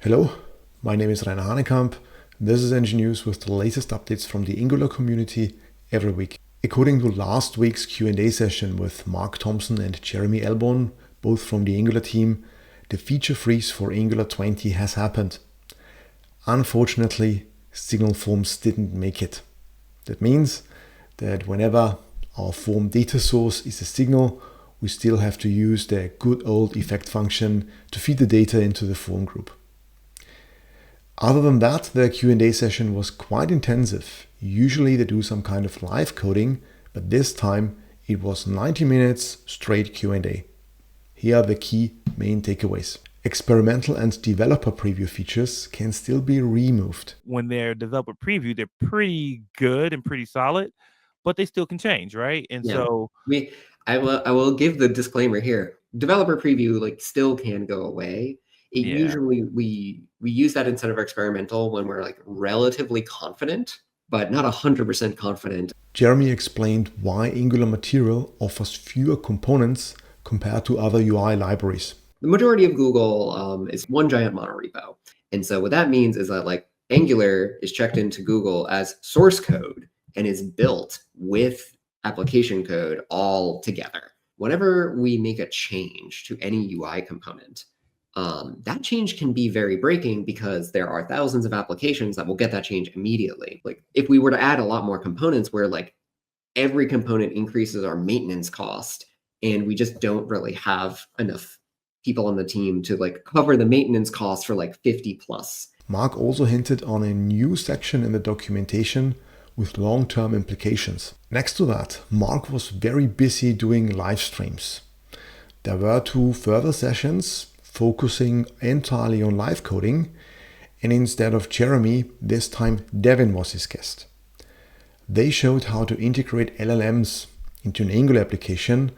Hello, my name is Rainer Hanekamp. This is Engine News with the latest updates from the Angular community every week. According to last week's Q&A session with Mark Thompson and Jeremy Elbourn, both from the Angular team, the feature freeze for Angular 20 has happened. Unfortunately, signal forms didn't make it. That means that whenever our form data source is a signal, we still have to use the good old effect function to feed the data into the form group. Other than that, the Q&A session was quite intensive. Usually they do some kind of live coding, but this time it was 90 minutes straight Q&A. Here are the key main takeaways. Experimental and developer preview features can still be removed. When they're developer preview, they're pretty good and pretty solid, but they still can change, right? And so I will give the disclaimer here. Developer preview still can go away. Usually we use that instead of experimental when we're relatively confident, but not 100% confident. Jeremy explained why Angular Material offers fewer components compared to other UI libraries. The majority of Google is one giant monorepo. And so what that means is that Angular is checked into Google as source code and is built with application code all together. Whenever we make a change to any UI component, that change can be very breaking because there are thousands of applications that will get that change immediately. If we were to add a lot more components where every component increases our maintenance cost, and we just don't really have enough people on the team to cover the maintenance cost for 50 plus. Mark also hinted on a new section in the documentation with long-term implications. Next to that, Mark was very busy doing live streams. There were 2 further sessions focusing entirely on live coding, and instead of Jeremy, this time Devin was his guest. They showed how to integrate LLMs into an Angular application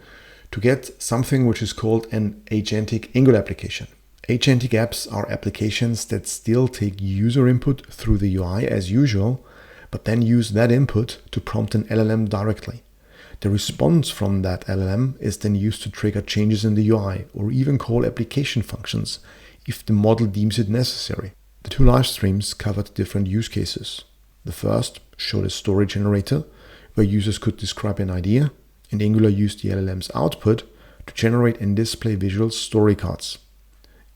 to get something which is called an Agentic Angular application. Agentic Apps are applications that still take user input through the UI as usual, but then use that input to prompt an LLM directly. The response from that LLM is then used to trigger changes in the UI or even call application functions if the model deems it necessary. The 2 live streams covered different use cases. The first showed a story generator where users could describe an idea, and Angular used the LLM's output to generate and display visual story cards.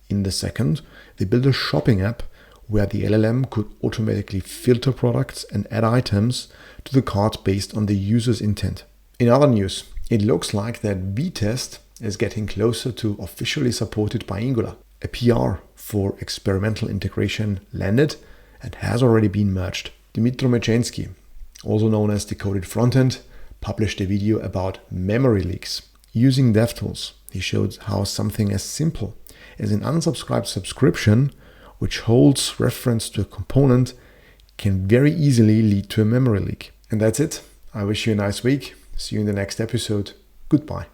In the second, they built a shopping app where the LLM could automatically filter products and add items to the cart based on the user's intent. In other news, it looks like that Vitest is getting closer to officially supported by Angular. A PR for experimental integration landed and has already been merged. Dmitry Mechensky, also known as Decoded Frontend, published a video about memory leaks. Using DevTools, he showed how something as simple as an unsubscribed subscription, which holds reference to a component, can very easily lead to a memory leak. And that's it. I wish you a nice week. See you in the next episode. Goodbye.